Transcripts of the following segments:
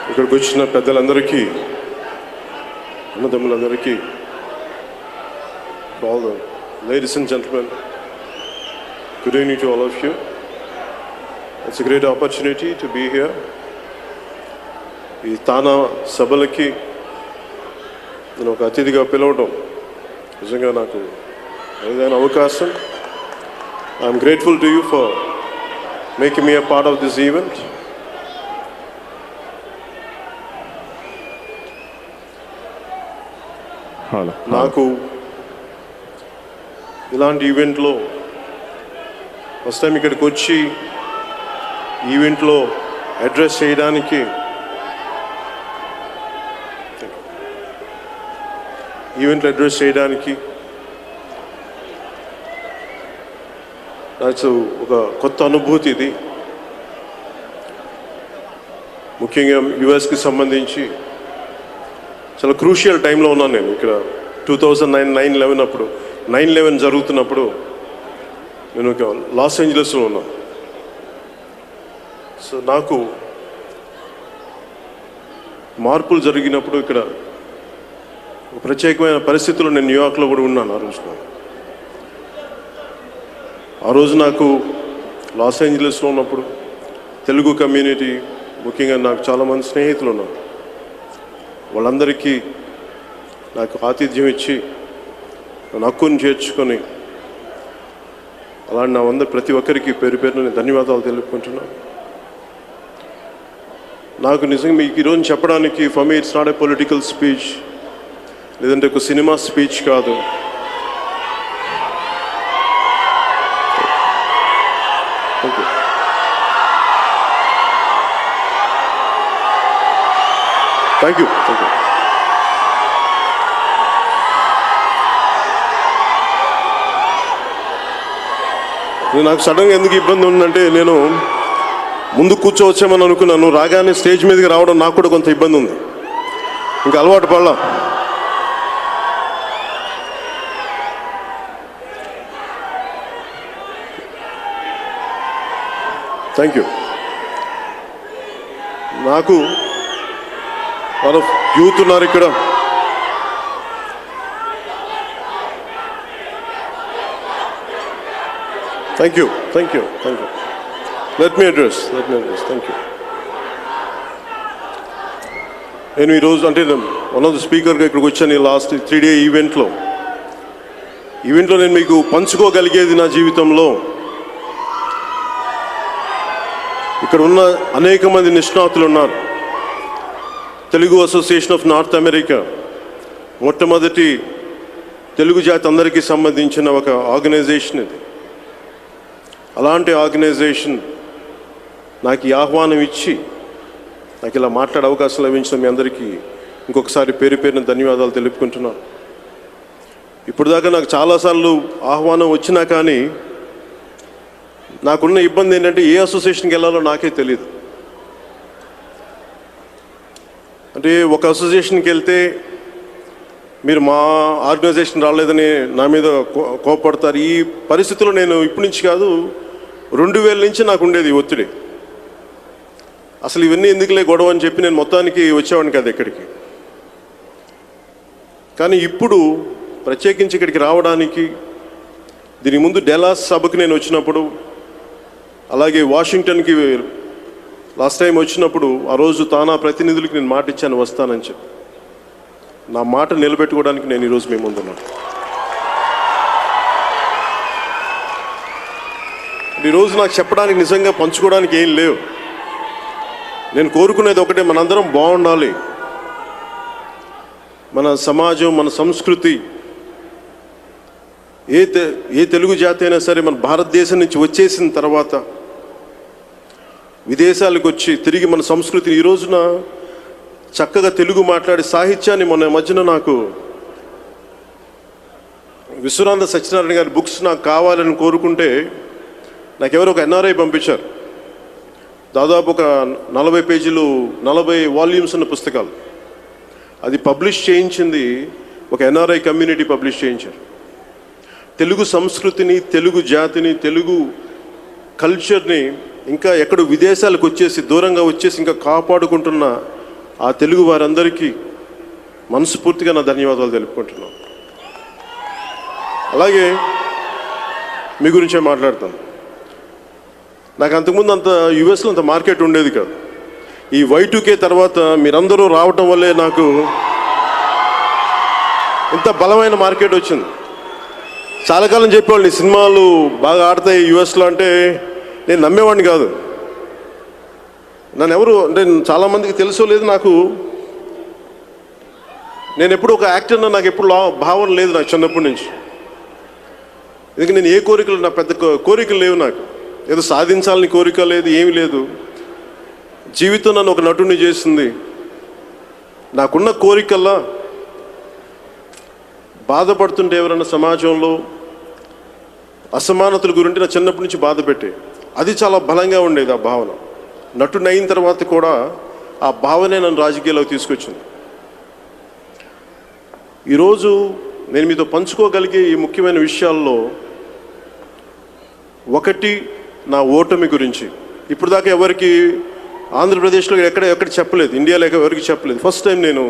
ఇక్కడికి వచ్చిన పెద్దలందరికీ, అన్నదమ్ములందరికీ, all the ladies and gentlemen, good evening to all of you. It's a great opportunity to be here. ఈ తానా సభలకి నేను ఒక అతిథిగా పిలవడం నిజంగా నాకు ఏదైనా అవకాశం. I'm grateful to you for making me a part of this event. నాకు ఇలాంటి ఈవెంట్లో ఫస్ట్ టైం ఇక్కడికి వచ్చి ఈవెంట్లో అడ్రస్ చేయడానికి నాకు ఒక కొత్త అనుభూతి ఇది. ముఖ్యంగా యుఎస్కి సంబంధించి చాలా క్రూషియల్ టైంలో ఉన్నాను నేను. ఇక్కడ 2009 9/11 అప్పుడు 9/11 జరుగుతున్నప్పుడు నేను లాస్ ఏంజలస్లో ఉన్నాను. సో నాకు మార్పులు జరిగినప్పుడు ఇక్కడ ఒక ప్రత్యేకమైన పరిస్థితుల్లో నేను న్యూయార్క్లో కూడా ఉన్నాను. ఆ రోజు నాకు లాస్ ఏంజలస్లో ఉన్నప్పుడు తెలుగు కమ్యూనిటీ, ముఖ్యంగా నాకు చాలామంది స్నేహితులు ఉన్నారు. వాళ్ళందరికీ నాకు ఆతిథ్యం ఇచ్చి నన్ను హక్కుని చేర్చుకొని అలాంటి నా ప్రతి ఒక్కరికి పేరు పేరున నేను ధన్యవాదాలు తెలుపుకుంటున్నాను. నాకు నిజంగా మీకు ఈరోజు చెప్పడానికి for me it's not a political speech, లేదంటే ఒక సినిమా స్పీచ్ కాదు. Thank you. నాకు సడన్గా ఎందుకు ఇబ్బంది ఉందంటే, నేను ముందు కూర్చోవచ్చామని అనుకున్నాను. రాగానే స్టేజ్ మీదకి రావడం నాకు కూడా కొంత ఇబ్బంది ఉంది. ఇంకా అలవాటు పడలా. Thank you. నాకు వాళ్ళ యూత్ ఉన్నారు ఇక్కడ. Thank you. Let me address. Thank you. నేను ఈరోజు అంటే వన్ ఆఫ్ ద స్పీకర్గా ఇక్కడికి వచ్చాను. ఈ లాస్ట్ 3 day ఈవెంట్లో నేను మీకు పంచుకోగలిగేది నా జీవితంలో ఇక్కడ ఉన్న అనేక మంది నిష్ణాతులు ఉన్నారు. Telugu association of north America మొట్టమొదటి తెలుగు జాతి అందరికీ సంబంధించిన ఒక ఆర్గనైజేషన్ ఇది. అలాంటి ఆర్గనైజేషన్ నాకు ఈ ఆహ్వానం ఇచ్చి నాకు ఇలా మాట్లాడే అవకాశం లభించిన మీ అందరికీ ఇంకొకసారి పేరు పేరున ధన్యవాదాలు తెలుపుకుంటున్నాను. ఇప్పుడు దాకా నాకు చాలాసార్లు ఆహ్వానం వచ్చినా కానీ నాకున్న ఇబ్బంది ఏంటంటే ఏ అసోసియేషన్కి వెళ్ళాలో నాకే తెలియదు. అంటే ఒక అసోసియేషన్కి వెళ్తే మీరు మా ఆర్గనైజేషన్ రాలేదని నా మీద కోపడతారు. ఈ పరిస్థితుల్లో నేను ఇప్పటి నుంచి కాదు 2000 నుంచి నాకు ఉండేది ఒత్తిడి. అసలు ఇవన్నీ ఎందుకులే గొడవ అని చెప్పి నేను మొత్తానికి వచ్చేవాడిని కాదు ఎక్కడికి. కానీ ఇప్పుడు ప్రత్యేకించి ఇక్కడికి రావడానికి, దీని ముందు డెలాస్ సభకు నేను వచ్చినప్పుడు, అలాగే వాషింగ్టన్కి లాస్ట్ టైం వచ్చినప్పుడు, ఆ రోజు తానా ప్రతినిధులకి నేను మాట ఇచ్చాను వస్తానని చెప్పి. నా మాట నిలబెట్టుకోవడానికి నేను ఈరోజు మీ ముందున్నాను. ఈరోజు నాకు చెప్పడానికి, నిజంగా పంచుకోవడానికి ఏం లేవు. నేను కోరుకునేది ఒకటే, మనందరం బాగుండాలి. మన సమాజం, మన సంస్కృతి, ఏ తెలుగు జాతి అయినా సరే మన భారతదేశం నుంచి వచ్చేసిన తర్వాత విదేశాలకు వచ్చి తిరిగి మన సంస్కృతిని ఈ రోజున చక్కగా తెలుగు మాట్లాడే సాహిత్యాన్ని మొన్న మధ్యన నాకు విశ్వనాథ సత్యనారాయణ గారి బుక్స్ నాకు కావాలని కోరుకుంటే నాకు ఎవరో ఒక ఎన్ఆర్ఐ పంపించారు. దాదాపు ఒక 40 పేజీలు 40 వాల్యూమ్స్ ఉన్న పుస్తకాలు. అది పబ్లిష్ చేయించింది ఒక ఎన్ఆర్ఐ కమ్యూనిటీ పబ్లిష్ చేయించారు. తెలుగు సంస్కృతిని, తెలుగు జాతిని, తెలుగు కల్చర్ని ఇంకా ఎక్కడో విదేశాలకు వచ్చేసి దూరంగా వచ్చేసి ఇంకా కాపాడుకుంటున్న ఆ తెలుగు వారందరికీ మనస్ఫూర్తిగా నా ధన్యవాదాలు తెలుపుకుంటున్నాను. అలాగే మీ గురించే మాట్లాడతాను. నాకు అంతకుముందు అంత యుఎస్లో అంత మార్కెట్ ఉండేది కాదు. ఈ Y2K తర్వాత మీరందరూ రావటం వల్లే నాకు ఇంత బలమైన మార్కెట్ వచ్చింది. చాలా కాలం చెప్పేవాళ్ళు సినిమాలు బాగా ఆడతాయి యుఎస్లో అంటే నేను నమ్మేవాడిని కాదు. నన్ను ఎవరు అంటే చాలామందికి తెలుసో లేదు, నాకు నేను ఎప్పుడు ఒక యాక్టర్ నాకు ఎప్పుడు భావన లేదు నాకు చిన్నప్పటి నుంచి. ఎందుకంటే నేను ఏ కోరికలు, నా పెద్ద కోరికలు లేవు నాకు. ఏదో సాధించాలని కోరిక లేదు, ఏమీ లేదు. జీవితం నన్ను ఒక నటుని చేసింది. నాకున్న కోరికల్లా బాధపడుతుంటే ఎవరైనా సమాజంలో అసమానతల గురించి నా చిన్నప్పటి నుంచి బాధ పెట్టే అది చాలా బలంగా ఉండేది. ఆ భావన నటుని అయిన తర్వాత కూడా ఆ భావనే నన్ను రాజకీయాల్లోకి తీసుకొచ్చింది. ఈరోజు నేను మీతో పంచుకోగలిగే ఈ ముఖ్యమైన విషయాల్లో ఒకటి నా ఓటమి గురించి. ఇప్పుడు దాకా ఎవరికి ఆంధ్రప్రదేశ్లో ఎక్కడ చెప్పలేదు, ఇండియాలో ఎవరికి చెప్పలేదు. ఫస్ట్ టైం నేను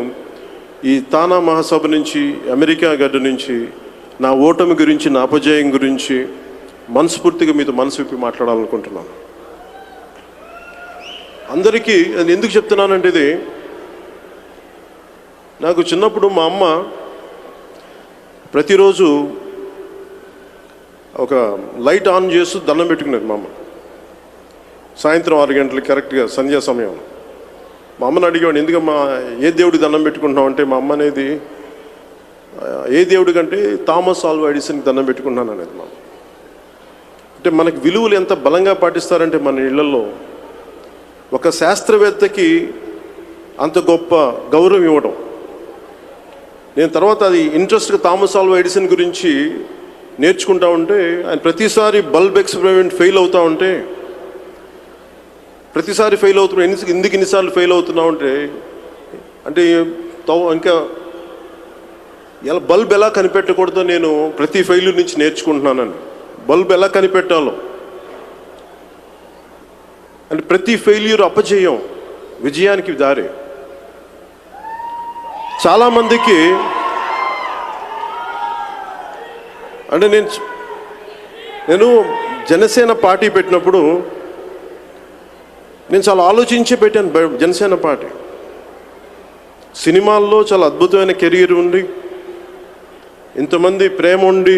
ఈ తానా మహాసభ నుంచి, అమెరికా గడ్డ నుంచి నా ఓటమి గురించి, నా అపజయం గురించి మనస్ఫూర్తిగా మీతో మనసు విప్పి మాట్లాడాలనుకుంటున్నాను. అందరికీ నేను ఎందుకు చెప్తున్నానంటే, ఇది నాకు చిన్నప్పుడు మా అమ్మ ప్రతిరోజు ఒక లైట్ ఆన్ చేస్తూ దండం పెట్టుకునేది. మా అమ్మ సాయంత్రం 6 గంటలకు కరెక్ట్గా సంధ్యా సమయం. మా అమ్మని అడిగేవాడు, ఎందుకమ్మా ఏ దేవుడికి దండం పెట్టుకుంటున్నావు అంటే, మా అమ్మ అనేది ఏ దేవుడి కంటే థామస్ ఆల్వా ఎడిసన్కి దండం పెట్టుకుంటున్నాను అనేది. మా అంటే మనకి విలువలు ఎంత బలంగా పాటిస్తారంటే మన ఇళ్లలో ఒక శాస్త్రవేత్తకి అంత గొప్ప గౌరవం ఇవ్వడం. నేను తర్వాత అది ఇంట్రెస్ట్గా థామస్ ఆల్వా ఎడిసన్ గురించి నేర్చుకుంటా ఉంటే, ఆయన ప్రతిసారి బల్బ్ ఎక్స్పెరిమెంట్ ఫెయిల్ అవుతూ ఉంటే, ప్రతిసారి ఫెయిల్ అవుతున్నా, ఎందుకు ఇన్నిసార్లు ఫెయిల్ అవుతున్నా ఉంటే, అంటే ఇంకా ఎలా బల్బ్ ఎలా కనిపెట్టకూడదో నేను ప్రతి ఫెయిల్యూర్ నుంచి నేర్చుకుంటున్నానని. బల్బ్ ఎలా కనిపెట్టాలో అంటే ప్రతి ఫెయిల్యూర్ అపజయం విజయానికి దారి. చాలామందికి అంటే నేను జనసేన పార్టీ పెట్టినప్పుడు నేను చాలా ఆలోచించి పెట్టాను. జనసేన పార్టీ సినిమాల్లో చాలా అద్భుతమైన కెరీర్ ఉండి, ఇంతమంది ప్రేమ ఉండి,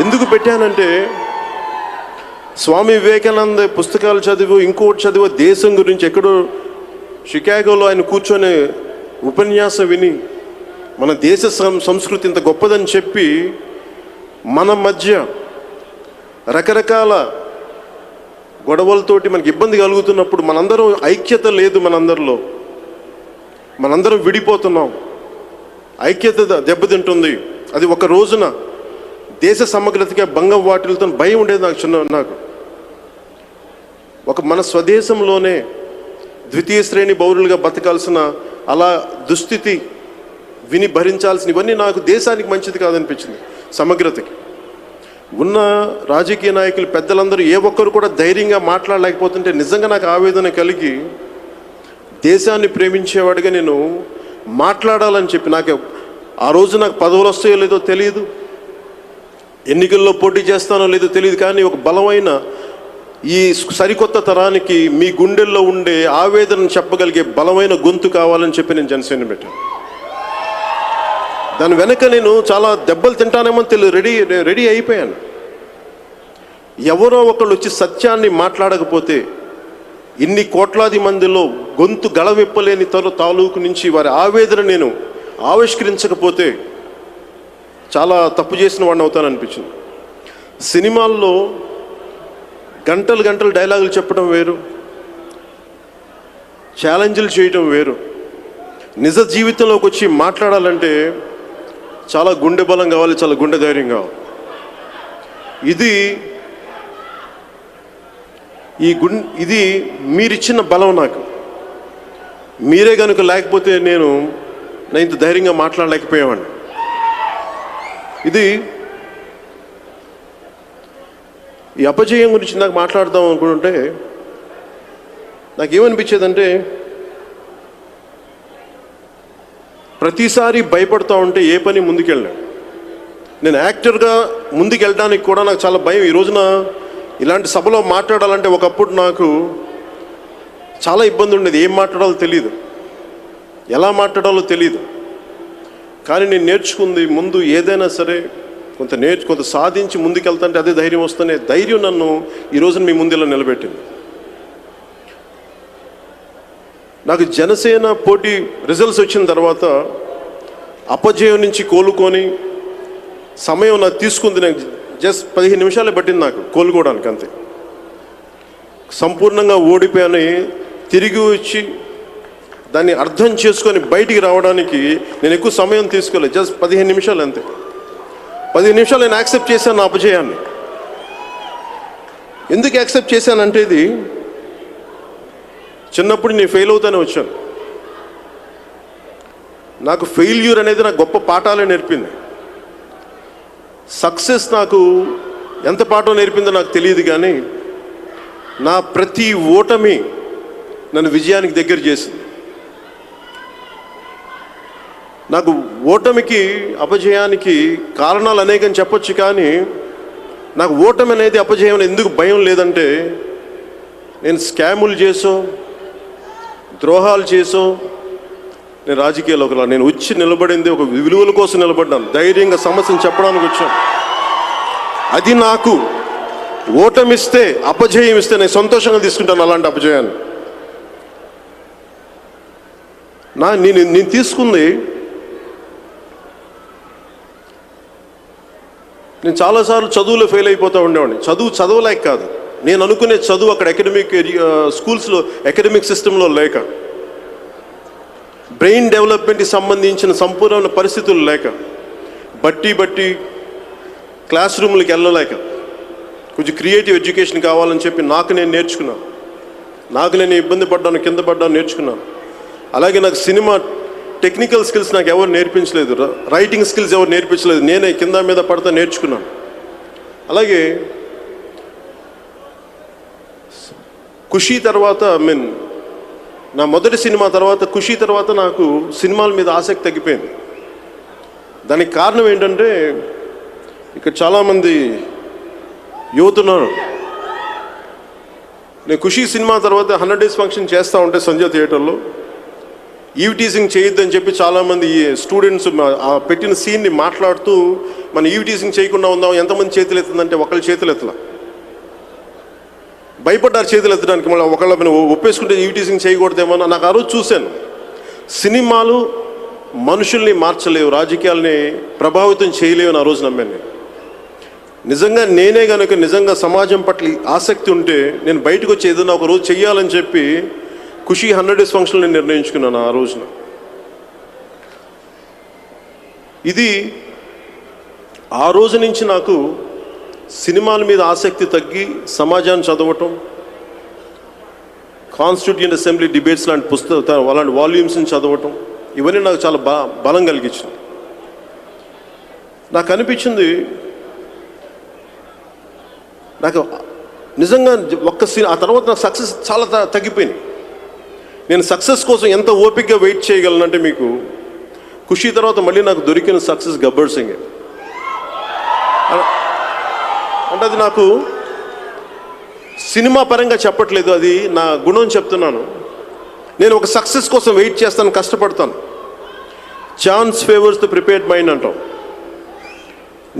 ఎందుకు పెట్టానంటే స్వామి వివేకానంద పుస్తకాలు చదివి, ఇంకోటి చదివి, దేశం గురించి ఎక్కడో షికాగోలో ఆయన కూర్చొని ఉపన్యాసం విని మన దేశ సంస్కృతి ఇంత గొప్పదని చెప్పి, మన మధ్య రకరకాల గొడవలతోటి మనకి ఇబ్బంది కలుగుతున్నప్పుడు మనందరం ఐక్యత లేదు, మనందరం విడిపోతున్నాం, ఐక్యత దెబ్బతింటుంది. అది ఒక రోజున దేశ సమగ్రతగా భంగం వాటిల్తో భయం ఉండేది నాకు. మన స్వదేశంలోనే ద్వితీయ శ్రేణి పౌరులుగా బతకాల్సిన అలా దుస్థితి విని భరించాల్సిన ఇవన్నీ నాకు దేశానికి మంచిది కాదనిపించింది. సమగ్రతకి ఉన్న రాజకీయ నాయకులు పెద్దలందరూ ఏ ఒక్కరు కూడా ధైర్యంగా మాట్లాడలేకపోతుంటే నిజంగా నాకు ఆవేదన కలిగి, దేశాన్ని ప్రేమించేవాడిగా నేను మాట్లాడాలని చెప్పి, నాకు ఆ రోజు నాకు పదవులు వస్తాయో లేదో తెలియదు, ఎన్నికల్లో పోటీ చేస్తానో లేదో తెలియదు, కానీ ఒక బలమైన ఈ సరికొత్త తరానికి మీ గుండెల్లో ఉండే ఆవేదనను చెప్పగలిగే బలమైన గొంతు కావాలని చెప్పి నేను జనసేన పెట్టాను. దాని వెనక నేను చాలా దెబ్బలు తింటానేమో రెడీ అయిపోయాను. ఎవరో ఒకళ్ళు వచ్చి సత్యాన్ని మాట్లాడకపోతే, ఇన్ని కోట్లాది మందిలో గొంతు గళవిప్పలేని తాలూకు నుంచి వారి ఆవేదన నేను ఆవిష్కరించకపోతే చాలా తప్పు చేసిన వాడిని అవుతాననిపించింది. సినిమాల్లో గంటలు డైలాగులు చెప్పడం వేరు, ఛాలెంజ్లు చేయడం వేరు. నిజ జీవితంలోకి వచ్చి మాట్లాడాలంటే చాలా గుండె బలం కావాలి, చాలా గుండె ధైర్యం కావాలి. ఇది మీరిచ్చిన బలం నాకు. మీరే కనుక లేకపోతే నేను ఇంత ధైర్యంగా మాట్లాడలేకపోయేవాడిని. ఈ అపజయం గురించి నాకు మాట్లాడదాం అనుకుంటుంటే, నాకేమనిపించేదంటే, ప్రతిసారి భయపడుతూ ఉంటే ఏ పని ముందుకెళ్ళాను. నేను యాక్టర్గా ముందుకెళ్ళడానికి కూడా నాకు చాలా భయం. ఈ రోజున ఇలాంటి సభలో మాట్లాడాలంటే ఒకప్పుడు నాకు చాలా ఇబ్బంది ఉండేది. ఏం మాట్లాడాలో తెలియదు, ఎలా మాట్లాడాలో తెలియదు. కానీ నేను నేర్చుకుంది, ముందు ఏదైనా సరే కొంత సాధించి ముందుకెళ్తాంటే అదే ధైర్యం వస్తేనే ధైర్యం నన్ను ఈ రోజున మీ ముందు ఇలా నిలబెట్టింది. నాకు జనసేన పోటీ రిజల్ట్స్ వచ్చిన తర్వాత అపజయం నుంచి కోలుకొని సమయం నాకు తీసుకుంది. నాకు జస్ట్ 15 నిమిషాలే పట్టింది నాకు కోలుకోవడానికి, అంతే. సంపూర్ణంగా ఓడిపోయాను. తిరిగి వచ్చి దాన్ని అర్థం చేసుకొని బయటికి రావడానికి నేను ఎక్కువ సమయం తీసుకోలేదు. జస్ట్ 15 నిమిషాలు, అంతే. 15 నిమిషాలు నేను యాక్సెప్ట్ చేశాను నా అపజయాన్ని. ఎందుకు యాక్సెప్ట్ చేశానంటే, ఇది చిన్నప్పుడు నేను ఫెయిల్ అవుతానే వచ్చాను. నాకు ఫెయిల్యూర్ అనేది నాకు గొప్ప పాఠాలే నేర్పింది. సక్సెస్ నాకు ఎంత పాఠం నేర్పిందో నాకు తెలియదు, కానీ నా ప్రతి ఓటమి నన్ను విజయానికి దగ్గర చేసింది. నాకు ఓటమికి అపజయానికి కారణాలు అనేకం చెప్పొచ్చు, కానీ నాకు ఓటమి అనేది అపజయం ఎందుకు భయం లేదంటే, నేను స్కాములు చేసో ద్రోహాలు చేసో నేను రాజకీయాల్లోకి నేను వచ్చి నిలబడింది ఒక విలువల కోసం నిలబడ్డాను. ధైర్యంగా సమస్యను చెప్పడానికి వచ్చాను. అది నాకు ఓటమిస్తే అపజయం ఇస్తే నేను సంతోషంగా తీసుకుంటాను అలాంటి అపజయాన్ని. నేను తీసుకుంది, నేను చాలాసార్లు చదువులో ఫెయిల్ అయిపోతూ ఉండేవాడిని. చదవలేక కాదు, నేను అనుకునే చదువు అక్కడ స్కూల్స్లో అకాడమిక్ సిస్టంలో లేక, బ్రెయిన్ డెవలప్మెంట్కి సంబంధించిన సంపూర్ణమైన పరిస్థితులు లేక, బట్టి క్లాస్ రూమ్లకి వెళ్ళలేక, కొంచెం క్రియేటివ్ ఎడ్యుకేషన్ కావాలని చెప్పి నాకు నేను నేర్చుకున్నాను. నాకు నేను ఇబ్బంది పడ్డాను, కింద పడ్డాను, నేర్చుకున్నాను. అలాగే నాకు సినిమా టెక్నికల్ స్కిల్స్ నాకు ఎవరు నేర్పించలేదు, రైటింగ్ స్కిల్స్ ఎవరు నేర్పించలేదు, నేనే కింద మీద పడతా నేర్చుకున్నాను. అలాగే ఖుషీ తర్వాత నా మొదటి సినిమా తర్వాత ఖుషీ తర్వాత నాకు సినిమాల మీద ఆసక్తి తగ్గిపోయింది. దానికి కారణం ఏంటంటే, ఇక్కడ చాలామంది యువత ఉన్నారు. నేను ఖుషీ సినిమా తర్వాత 100 డేస్ ఫంక్షన్ చేస్తూ ఉంటే సంజయ్ థియేటర్లో ఈవ్ టీజింగ్ చేయొద్దని చెప్పి చాలామంది స్టూడెంట్స్ పెట్టిన సీన్ని మాట్లాడుతూ, మన ఈవ్ టీజింగ్ చేయకుండా ఉందాం, ఎంతమంది చేతులు ఎత్తుందంటే ఒకళ్ళ చేతులు ఎత్తలా, భయపడ్డారు చేతులు ఎత్తడానికి. మళ్ళీ ఒకళ్ళ ఒప్పేసుకుంటే ఈవ్ టీజింగ్ చేయకూడదేమో. నాకు ఆ రోజు చూశాను, సినిమాలు మనుషుల్ని మార్చలేవు, రాజకీయాలని ప్రభావితం చేయలేవు అని ఆ రోజు నమ్మాను. నిజంగా నేనే కనుక నిజంగా సమాజం పట్ల ఆసక్తి ఉంటే నేను బయటకు వచ్చి ఏదైనా ఒక రోజు చెయ్యాలని చెప్పి ఖుషీ 100 డేస్ ఫంక్షన్ నేను నిర్ణయించుకున్నాను ఆ రోజున. ఇది ఆ రోజు నుంచి నాకు సినిమాల మీద ఆసక్తి తగ్గి సమాజాన్ని చదవటం, కాన్స్టిట్యూయెంట్ అసెంబ్లీ డిబేట్స్ లాంటి పుస్తకాలు, అలాంటి వాల్యూమ్స్ని చదవటం, ఇవన్నీ నాకు చాలా బలం కలిగించింది. నాకు అనిపించింది, నాకు నిజంగా ఆ తర్వాత నాకు సక్సెస్ చాలా తగ్గిపోయింది. నేను సక్సెస్ కోసం ఎంత ఓపికగా వెయిట్ చేయగలనంటే, మీకు ఖుషీ తర్వాత మళ్ళీ నాకు దొరికిన సక్సెస్ గబ్బర్ సింగ్. అంటే అది నాకు సినిమా పరంగా చెప్పట్లేదు, అది నా గుణం చెప్తున్నాను. నేను ఒక సక్సెస్ కోసం వెయిట్ చేస్తాను, కష్టపడతాను. Chance favours the prepared mind అంటాం.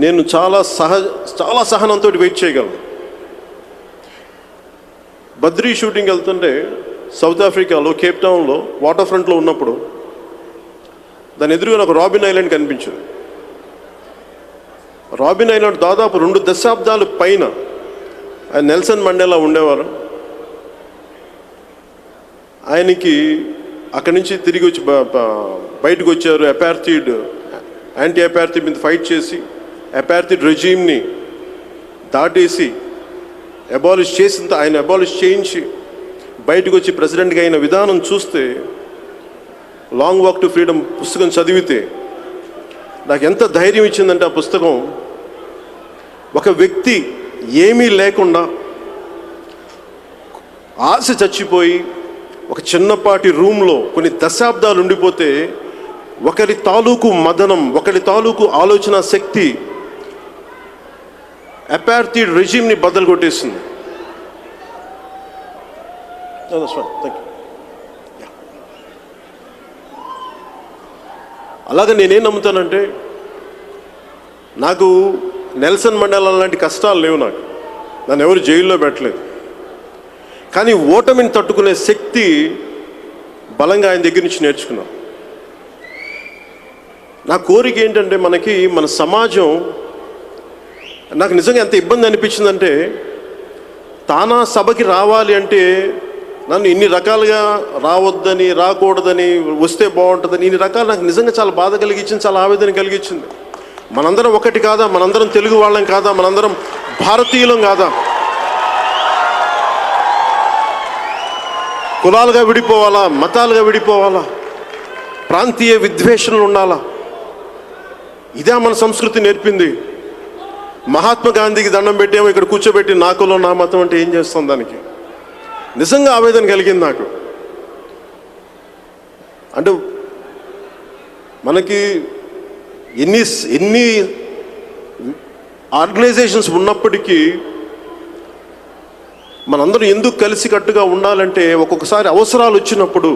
నేను చాలా సహనంతో వెయిట్ చేయగలను. బద్రీ షూటింగ్ వెళ్తుంటే సౌత్ ఆఫ్రికాలో కేప్ టౌన్లో వాటర్ ఫ్రంట్లో ఉన్నప్పుడు దాని ఎదురుగా నాకు రాబిన్ ఐలాండ్ కనిపించింది. రాబిన్ ఐలాండ్ దాదాపు 2 దశాబ్దాల పైన ఆయన నెల్సన్ మండేలా ఉండేవారు. ఆయనకి అక్కడి నుంచి తిరిగి వచ్చి బయటకు వచ్చారు. యాంటీ అపార్థిడ్ మీద ఫైట్ చేసి అపార్థిడ్ రెజీమ్ని దాటేసి ఆయన అబాలిష్ చేయించి బయటకు వచ్చి ప్రెసిడెంట్గా అయిన విధానం చూస్తే, లాంగ్ వాక్ టు ఫ్రీడమ్ పుస్తకం చదివితే నాకు ఎంత ధైర్యం ఇచ్చిందంటే, ఆ పుస్తకం ఒక వ్యక్తి ఏమీ లేకుండా ఆశ చచ్చిపోయి ఒక చిన్నపాటి రూమ్లో కొన్ని దశాబ్దాలు ఉండిపోతే ఒకరి తాలూకు మదనం, ఒకరి తాలూకు ఆలోచన శక్తి అపార్థైడ్ రెజిమ్ని బద్దలు కొట్టేసింది. అలాగే నేనేం నమ్ముతానంటే, నాకు నెల్సన్ మండేలా లాంటి కష్టాలు లేవు, నన్ను ఎవరు జైల్లో పెట్టలేదు. కానీ ఓటమిని తట్టుకునే శక్తి బలంగా ఆయన దగ్గర నుంచి నేర్చుకున్నాను. నా కోరిక ఏంటంటే, మన సమాజం నాకు నిజంగా ఎంత ఇబ్బంది అనిపించిందంటే, తానా సభకి రావాలి అంటే నన్ను ఇన్ని రకాలుగా రావద్దని, రాకూడదని, వస్తే బాగుంటుందని, ఇన్ని రకాలు నాకు నిజంగా చాలా బాధ కలిగించింది, చాలా ఆవేదన కలిగించింది. మనందరం ఒకటి కాదా? మనందరం తెలుగు వాళ్ళం కాదా? మనందరం భారతీయులం కాదా? కులాలుగా విడిపోవాలా? మతాలుగా విడిపోవాలా? ప్రాంతీయ విద్వేషణలు ఉండాలా? ఇదే మన సంస్కృతి నేర్పింది. మహాత్మా గాంధీకి దండం పెట్టేమో ఇక్కడ కూర్చోబెట్టి నా కులం నా మతం అంటే ఏం చేస్తాం? దానికి నిజంగా ఆవేదన కలిగింది నాకు. అంటే మనకి ఎన్ని ఆర్గనైజేషన్స్ ఉన్నప్పటికీ మనందరం ఎందుకు కలిసికట్టుగా ఉండాలంటే, ఒక్కొక్కసారి అవసరాలు వచ్చినప్పుడు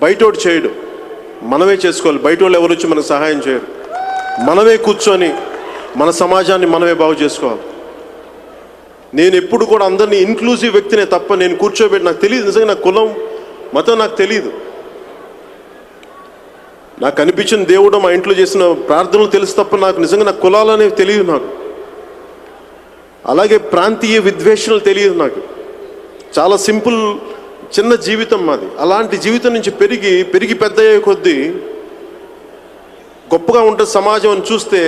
బయటోడు చేయడు, మనమే చేసుకోవాలి. బయట వాళ్ళు ఎవరు వచ్చి మనకు సహాయం చేయరు. మనమే కూర్చొని మన సమాజాన్ని మనమే బాగు చేసుకోవాలి. నేను ఎప్పుడు కూడా అందరినీ ఇన్క్లూజివ్ వ్యక్తినే తప్ప నేను కూర్చోబెట్టి, నాకు తెలియదు నిజంగా, నాకు కులం మతం నాకు తెలియదు. నాకు అనిపించిన దేవుడు, మా ఇంట్లో చేసిన ప్రార్థనలు తెలుసు తప్ప నాకు నిజంగా నాకు కులాలు అనేవి తెలియదు. నాకు అలాగే ప్రాంతీయ విద్వేషణలు తెలియదు. నాకు చాలా సింపుల్ చిన్న జీవితం మాది. అలాంటి జీవితం నుంచి పెరిగి పెద్ద అయ్యే కొద్దీ గొప్పగా ఉంటుంది సమాజం అని చూస్తే,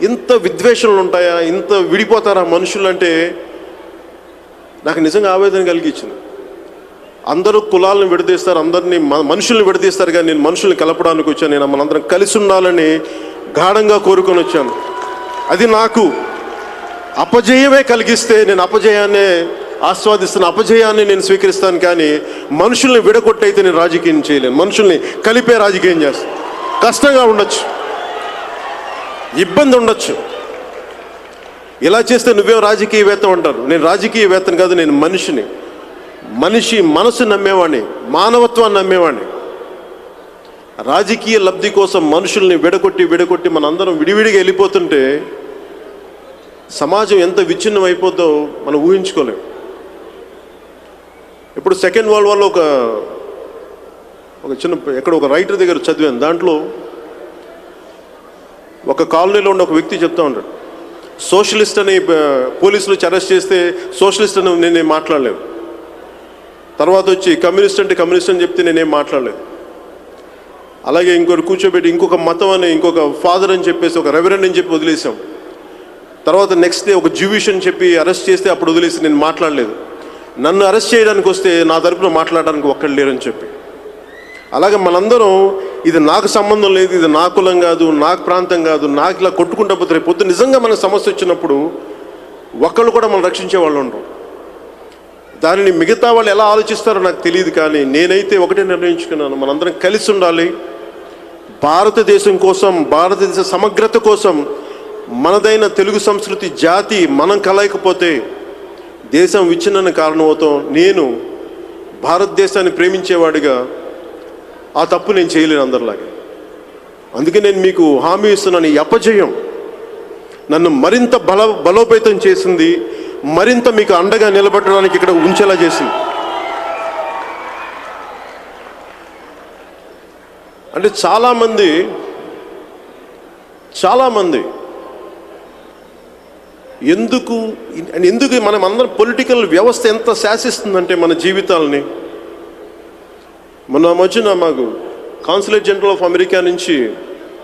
ఇంత విద్వేషణలు ఉంటాయా? ఇంత విడిపోతారా మనుషులు అంటే నాకు నిజంగా ఆవేదన కలిగించింది. అందరూ కులాలను విడదీస్తారు, అందరినీ మనుషుల్ని విడదీస్తారు, కానీ నేను మనుషుల్ని కలపడానికి వచ్చాను. నేను మనందరం కలిసి ఉండాలని గాఢంగా కోరుకొని వచ్చాను. అది నాకు అపజయమే కలిగిస్తే నేను అపజయాన్నే ఆస్వాదిస్తాను, అపజయాన్ని నేను స్వీకరిస్తాను. కానీ మనుషుల్ని విడగొట్టయితే నేను రాజకీయం చేయలేను. మనుషుల్ని కలిపే రాజకీయం చేస్తాను. కష్టంగా ఉండొచ్చు, ఇబ్బంది ఉండొచ్చు. ఇలా చేస్తే నువ్వేం రాజకీయవేత్త అంటారు. నేను రాజకీయవేత్తను కాదు, నేను మనిషి మనసు నమ్మేవాడిని, మానవత్వాన్ని నమ్మేవాడిని. రాజకీయ లబ్ధి కోసం మనుషుల్ని విడగొట్టి మనందరం విడివిడిగా వెళ్ళిపోతుంటే సమాజం ఎంత విచ్ఛిన్నం అయిపోతుందో మనం ఊహించుకోలేం. ఇప్పుడు సెకండ్ వరల్డ్ వార్లో ఒక చిన్న ఎక్కడ ఒక రైటర్ దగ్గర చదివాను. దాంట్లో ఒక కాలనీలో ఉన్న ఒక వ్యక్తి చెప్తా ఉంటాడు, సోషలిస్ట్ అని పోలీసులు అరెస్ట్ చేస్తే సోషలిస్ట్ అని నేనేం మాట్లాడలేదు. తర్వాత వచ్చి కమ్యూనిస్ట్ అంటే కమ్యూనిస్ట్ అని చెప్తే నేనేం మాట్లాడలేదు. అలాగే ఇంకొకరు కూర్చోబెట్టి ఇంకొక మతం అని, ఇంకొక ఫాదర్ అని చెప్పేసి, ఒక రెవరెండ్ అని చెప్పి వదిలేసాం. తర్వాత నెక్స్ట్ డే ఒక జ్యూయిష్ అని చెప్పి అరెస్ట్ చేస్తే అప్పుడు వదిలేసి నేను మాట్లాడలేదు. నన్ను అరెస్ట్ చేయడానికి వస్తే నా తరపున మాట్లాడడానికి ఒక్కడు లేరని చెప్పి. అలాగే మనందరం ఇది నాకు సంబంధం లేదు, ఇది నా కులం కాదు, నాకు ప్రాంతం కాదు, నాకు ఇలా కొట్టుకుంటా పోతే రేపు పొద్దు నిజంగా మన సమస్య వచ్చినప్పుడు ఒక్కళ్ళు కూడా మనం రక్షించే వాళ్ళు ఉండరు. దానిని మిగతా వాళ్ళు ఎలా ఆలోచిస్తారో నాకు తెలియదు. కానీ నేనైతే ఒకటే నిర్ణయించుకున్నాను, మనందరం కలిసి ఉండాలి. భారతదేశం కోసం, భారతదేశ సమగ్రత కోసం, మనదైన తెలుగు సంస్కృతి జాతి మనం కలయకపోతే దేశం విచ్ఛిన్నన కారణమవుతాం. నేను భారతదేశాన్ని ప్రేమించేవాడిగా ఆ తప్పు నేను చేయలేను అందరిలాగే. అందుకే నేను మీకు హామీ ఇస్తున్నాను, ఈ అపజయం నన్ను మరింత బలోపేతం చేసింది, మరింత మీకు అండగా నిలబెట్టడానికి ఇక్కడ ఉంచేలా చేసింది. అంటే చాలామంది ఎందుకు మనం అందరం పొలిటికల్ వ్యవస్థ ఎంత శాసిస్తుందంటే మన జీవితాలని. మొన్న మధ్యన మాకు కాన్సులేట్ జనరల్ ఆఫ్ అమెరికా నుంచి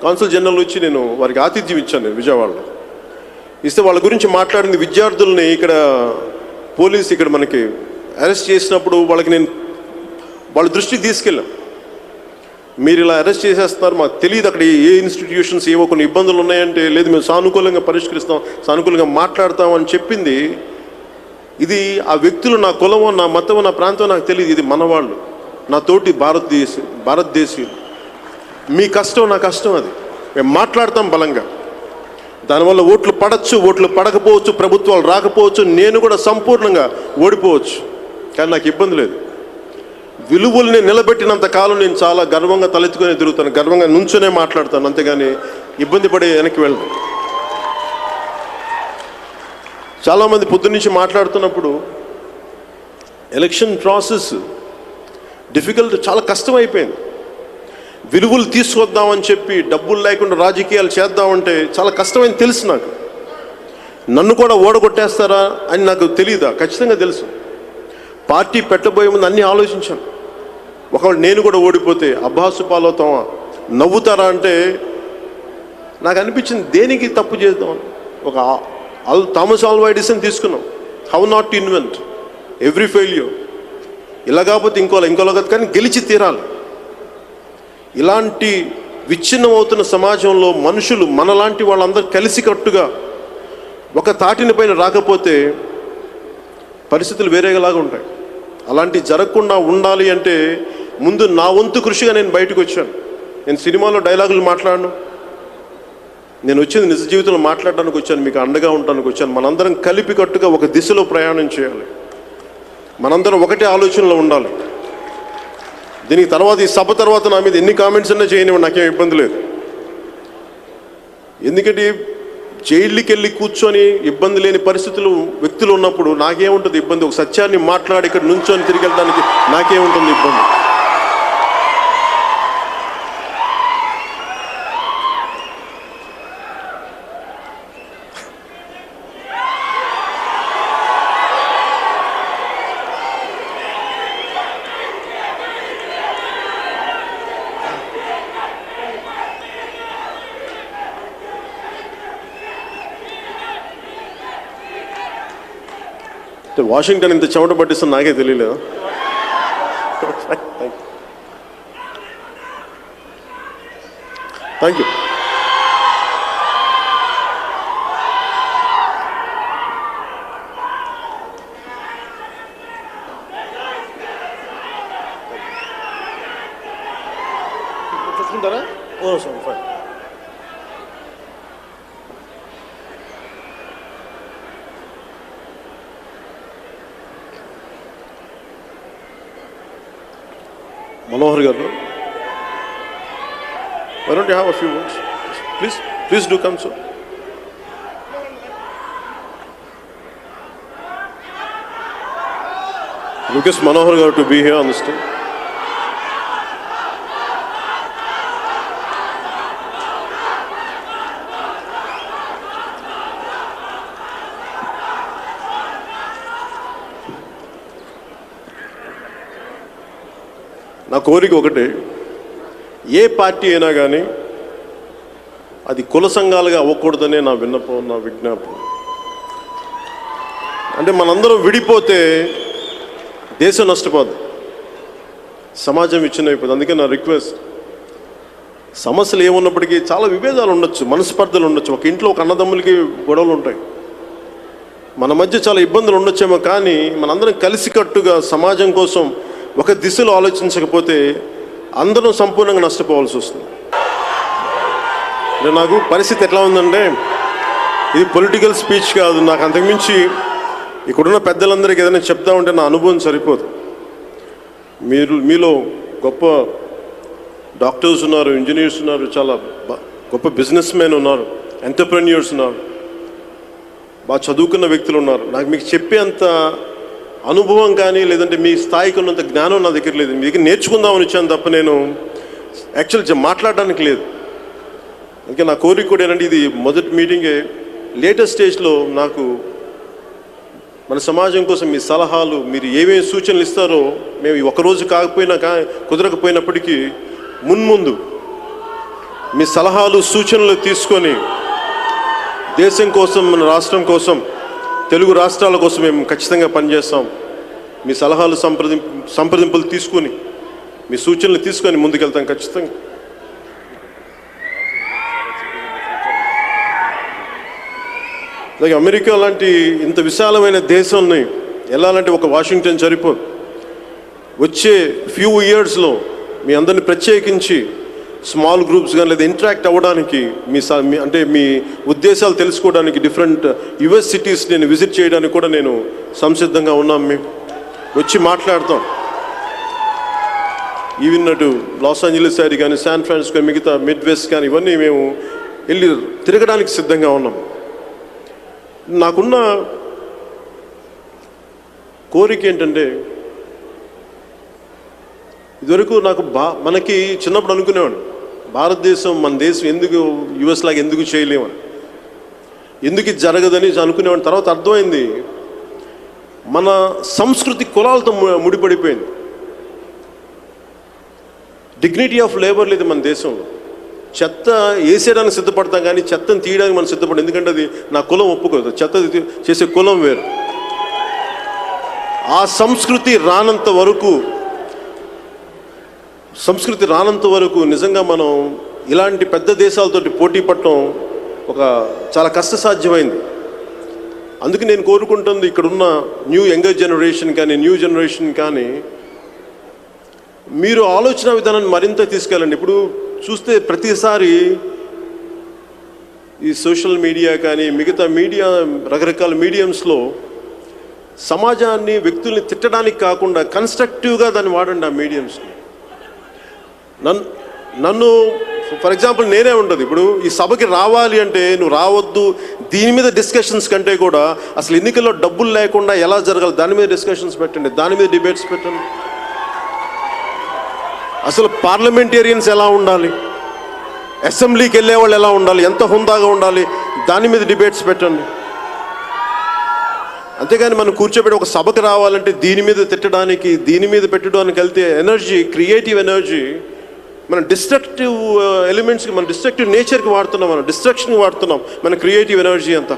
కాన్సుల్ జనరల్ వచ్చి నేను వారికి ఆతిథ్యం ఇచ్చాను. నేను విజయవాడలో ఇస్తే వాళ్ళ గురించి మాట్లాడింది, విద్యార్థుల్ని ఇక్కడ పోలీసు ఇక్కడ మనకి అరెస్ట్ చేసినప్పుడు వాళ్ళ దృష్టికి తీసుకెళ్ళాం. మీరు ఇలా అరెస్ట్ చేసేస్తున్నారు, మాకు తెలియదు అక్కడ ఏ ఇన్స్టిట్యూషన్స్ ఏవో కొన్ని ఇబ్బందులు ఉన్నాయంటే, లేదు మేము సానుకూలంగా పరిష్కరిస్తాం, సానుకూలంగా మాట్లాడతాం అని చెప్పింది ఇది ఆ వ్యక్తులు నా కులమో, నా మతమో, నా ప్రాంతం నాకు తెలియదు. ఇది మనవాళ్ళు, నా తోటి భారతదేశీయులు. మీ కష్టం నా కష్టం. అది మేము మాట్లాడతాం బలంగా. దానివల్ల ఓట్లు పడచ్చు, ఓట్లు పడకపోవచ్చు, ప్రభుత్వాలు రాకపోవచ్చు, నేను కూడా సంపూర్ణంగా ఓడిపోవచ్చు. కానీ నాకు ఇబ్బంది లేదు. విలువల్ని నిలబెట్టినంత కాలం నేను చాలా గర్వంగా తలెత్తుకొని ఎదురుతాను, గర్వంగా నుంచునే మాట్లాడతాను, అంతేగాని ఇబ్బంది పడే వెనక్కి వెళ్ళను. చాలామంది పొద్దున్నుంచి మాట్లాడుతున్నప్పుడు ఎలక్షన్ ప్రాసెస్ డిఫికల్ట్, చాలా కష్టమైపోయింది. విలువలు తీసుకొద్దామని చెప్పి డబ్బులు లేకుండా రాజకీయాలు చేద్దామంటే చాలా కష్టమైంది తెలుసు నాకు. నన్ను కూడా ఓడగొట్టేస్తారా అని నాకు తెలియదా? ఖచ్చితంగా తెలుసు. పార్టీ పెట్టబోయే ముందు అన్నీ ఆలోచించాను. ఒకవేళ నేను కూడా ఓడిపోతే అబ్బాసు పాలవుతామా, నవ్వుతారా అంటే నాకు అనిపించింది దేనికి తప్పు చేద్దామని. ఒక థామస్ ఆల్వా ఎడిసన్ తీసుకున్నాం. How not to invent every failure. ఇలా కాకపోతే ఇంకోలా కాదు, కానీ గెలిచి తీరాలి. ఇలాంటి విచ్ఛిన్నమవుతున్న సమాజంలో మనుషులు, మనలాంటి వాళ్ళందరూ కలిసికట్టుగా ఒక తాటిని పైన రాకపోతే పరిస్థితులు వేరేలాగా ఉంటాయి. అలాంటి జరగకుండా ఉండాలి అంటే ముందు నా వంతు కృషిగా నేను బయటకు వచ్చాను. నేను సినిమాలో డైలాగులు మాట్లాడను, నేను వచ్చింది నిజ జీవితంలో మాట్లాడడానికి వచ్చాను, మీకు అండగా ఉండడానికి వచ్చాను. మనందరం కలిపికట్టుగా ఒక దిశలో ప్రయాణం చేయాలి, మనందరం ఒకటే ఆలోచనలో ఉండాలి. దీనికి తర్వాత ఈ సభ తర్వాత నా మీద ఎన్ని కామెంట్స్ అన్నా చేయనివ్వండి, నాకేం ఇబ్బంది లేదు. ఎందుకంటే జైళ్ళకి వెళ్ళి కూర్చొని ఇబ్బంది లేని పరిస్థితులు వ్యక్తులు ఉన్నప్పుడు నాకేముంటుంది ఇబ్బంది? ఒక సత్యాన్ని మాట్లాడి ఇక్కడ నుంచొని తిరిగి వెళ్ళడానికి నాకేముంటుంది ఇబ్బంది? వాషింగ్టన్ ఇంత చెమట పట్టిస్తుంది నాకే తెలియలేదు. Thank you. చూసుకుంటారా? Oh sir fine. Manohar garu, why don't you have a few words? Please do come, sir. Request Manohar garu to be here on the stage. నా కోరిక ఒకటే, ఏ పార్టీ అయినా కానీ అది కుల సంఘాలుగా అవ్వకూడదనే నా విన్నపం, నా విజ్ఞాపం. అంటే మనందరం విడిపోతే దేశం నష్టపోద్ది, సమాజం విచ్ఛిన్నమైపోతుంది. అందుకే నా రిక్వెస్ట్, సమస్యలు ఏమున్నప్పటికీ చాలా విభేదాలు ఉండొచ్చు, మనస్పర్ధలు ఉండొచ్చు, ఒక ఇంట్లో ఒక అన్నదమ్ములకి గొడవలు ఉంటాయి, మన మధ్య చాలా ఇబ్బందులు ఉండొచ్చేమో, కానీ మనందరం కలిసికట్టుగా సమాజం కోసం ఒక దిశలో ఆలోచించకపోతే అందరం సంపూర్ణంగా నష్టపోవాల్సి వస్తుంది. నాకు పరిస్థితి ఎట్లా ఉందంటే, ఇది పొలిటికల్ స్పీచ్ కాదు. నాకు అంతకుమించి ఇక్కడున్న పెద్దలందరికీ ఏదైనా చెప్తా ఉంటే నా అనుభవం సరిపోదు. మీలో గొప్ప డాక్టర్స్ ఉన్నారు, ఇంజనీర్స్ ఉన్నారు, చాలా గొప్ప బిజినెస్ మెన్ ఉన్నారు, ఎంటర్ప్రెన్యూర్స్ ఉన్నారు, బాగా చదువుకున్న వ్యక్తులు ఉన్నారు. నాకు మీకు చెప్పే అంత అనుభవం కానీ లేదంటే మీ స్థాయికి ఉన్నంత జ్ఞానం నా దగ్గర లేదు. మీ దగ్గర నేర్చుకుందామని వచ్చాను తప్ప నేను యాక్చువల్ మాట్లాడడానికి లేదు. అందుకే నా కోరిక కూడా ఏంటంటే, ఇది మొదటి మీటింగే, లేటెస్ట్ స్టేజ్లో నాకు మన సమాజం కోసం మీ సలహాలు, మీరు ఏమేమి సూచనలు ఇస్తారో, మేము ఒకరోజు కాకపోయినా కుదరకపోయినప్పటికీ మున్ముందు మీ సలహాలు సూచనలు తీసుకొని దేశం కోసం, మన రాష్ట్రం కోసం, తెలుగు రాష్ట్రాల కోసం మేము ఖచ్చితంగా పనిచేస్తాం. మీ సలహాలు సంప్రదింపులు తీసుకొని, మీ సూచనలు తీసుకొని ముందుకెళ్తాం ఖచ్చితంగా. అలాగే అమెరికా లాంటి ఇంత విశాలమైన దేశాన్ని వెళ్ళాలంటే ఒక వాషింగ్టన్ సరిపోదు. వచ్చే ఫ్యూ ఇయర్స్లో మీ అందరిని ప్రత్యేకించి స్మాల్ గ్రూప్స్ కానీ లేదా ఇంటరాక్ట్ అవ్వడానికి అంటే మీ ఉద్దేశాలు తెలుసుకోవడానికి డిఫరెంట్ యుఎస్ సిటీస్ నేను విజిట్ చేయడానికి కూడా నేను సంసిద్ధంగా ఉన్నాం. మేము వచ్చి మాట్లాడతాం. ఈవెన్ అటు లాస్ ఏంజలీస్ సైడ్ కానీ శాన్ ఫ్రాన్సిస్కో మిగతా మిడ్ వెస్ట్ కానీ ఇవన్నీ మేము వెళ్ళి తిరగడానికి సిద్ధంగా ఉన్నాం. నాకున్న కోరిక ఏంటంటే ఇదివరకు నాకు మనకి చిన్నప్పుడు అనుకునేవాడు భారతదేశం మన దేశం ఎందుకు యుఎస్ లాగా ఎందుకు చేయలేమని, ఎందుకు ఇది జరగదని అనుకునేవాడిని. తర్వాత అర్థమైంది మన సంస్కృతి కులాలతో ముడిపడిపోయింది. డిగ్నిటీ ఆఫ్ లేబర్ లేదు మన దేశంలో. చెత్త వేసేయడానికి సిద్ధపడతాం కానీ చెత్తను తీయడానికి మనం సిద్ధపడతాం. ఎందుకంటే అది నా కులం ఒప్పుకోదు. చెత్త చేసే కులం వేరు. ఆ సంస్కృతి రానంత వరకు నిజంగా మనం ఇలాంటి పెద్ద దేశాలతోటి పోటీ పడటం ఒక చాలా కష్టసాధ్యమైంది. అందుకే నేను కోరుకుంటుంది ఇక్కడున్న యంగర్ జనరేషన్ కానీ మీరు ఆలోచన విధానాన్ని మరింత తీసుకెళ్ళండి. ఇప్పుడు చూస్తే ప్రతిసారి ఈ సోషల్ మీడియా కానీ మిగతా మీడియా రకరకాల మీడియంస్లో సమాజాన్ని వ్యక్తుల్ని తిట్టడానికి కాకుండా కన్స్ట్రక్టివ్గా దాన్ని వాడండి. ఆ మీడియంస్ని నన్ను ఫర్ ఎగ్జాంపుల్ నేనే ఉంటుంది. ఇప్పుడు ఈ సభకి రావాలి అంటే నువ్వు రావద్దు దీని మీద డిస్కషన్స్ కంటే కూడా అసలు ఎన్నికల్లో డబ్బులు లేకుండా ఎలా జరగాలి దాని మీద డిస్కషన్స్ పెట్టండి, దాని మీద డిబేట్స్ పెట్టండి. అసలు పార్లమెంటేరియన్స్ ఎలా ఉండాలి, అసెంబ్లీకి వెళ్ళేవాళ్ళు ఎలా ఉండాలి, ఎంత హుందాగా ఉండాలి, దాని మీద డిబేట్స్ పెట్టండి. అంతేగాని మనం కూర్చోబెట్టి ఒక సభకు రావాలంటే దీని మీద తిట్టడానికి దీని మీద పెట్టడానికి వెళ్తే ఎనర్జీ, క్రియేటివ్ ఎనర్జీ మన డిస్ట్రక్టివ్ ఎలిమెంట్స్కి, మన డిస్ట్రక్టివ్ నేచర్కి వాడుతున్నాం, మనం డిస్ట్రక్షన్కి వాడుతున్నాం మన క్రియేటివ్ ఎనర్జీ అంతా.